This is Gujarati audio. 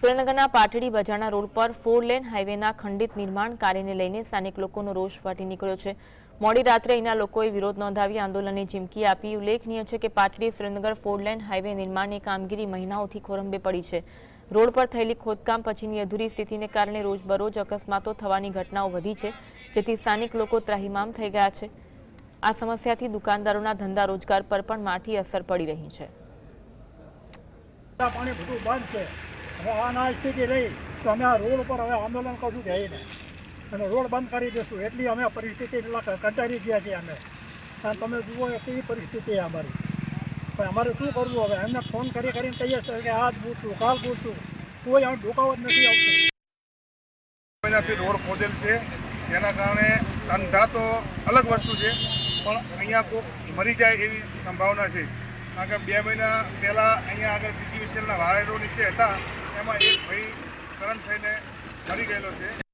સુરેન્દ્રનગરના પાટડી બજારના રોડ પર 4 લેન હાઈવેના ખંડિત નિર્માણ કાર્યને લઈને સ્થાનિક લોકોનો રોષ ફાટી નીકળ્યો છે। મોડી રાત્રે અહીંના લોકોએ વિરોધ નોંધાવી આંદોલનની ચીમકી આપી। ઉલ્લેખનીય છે કે પાટડી સુરેન્દ્રનગર 4 લેન હાઈવે નિર્માણની કામગીરી મહિનાઓથી ખોરંભે પડી છે। રોડ પર થયેલી ખોદકામ પછીની અધૂરી સ્થિતિને કારણે રોજબરોજ અકસ્માતો થવાની ઘટનાઓ વધી છે, જેથી સ્થાનિક લોકો ત્રાહિમામ થઈ ગયા છે। આ સમસ્યાથી દુકાનદારોના ધંધા રોજગાર પર પણ માઠી અસર પડી રહી છે। પાણી બધું બંધ છે। હવે આ સ્થિતિ રહી તો અમે આ રોડ પર હવે આંદોલન કશું જઈને અને રોડ બંધ કરી દઈશું, એટલી અમે પરિસ્થિતિ કંટાળી ગયા છીએ અમે। અને તમે જુઓ કેવી પરિસ્થિતિ અમારી, પણ અમારે શું કરવું હવે? એમને ફોન કરીને કહીએ છીએ કે આજ પૂછશું કાલ પૂછશું, કોઈ અમે ઢોકાવ જ નથી આવતું। મહિનાથી રોડ ખોદેલ છે, તેના કારણે ધંધા તો અલગ વસ્તુ છે, પણ અહીંયા કોઈ મરી જાય એવી સંભાવના છે। કારણ કે 2 મહિના પહેલાં અહીંયા આગળ પીજીવીસીએલના વાયરો નીચે હતા, એમાં એક ભાઈ કરંટ થઈને મરી ગયેલો છે।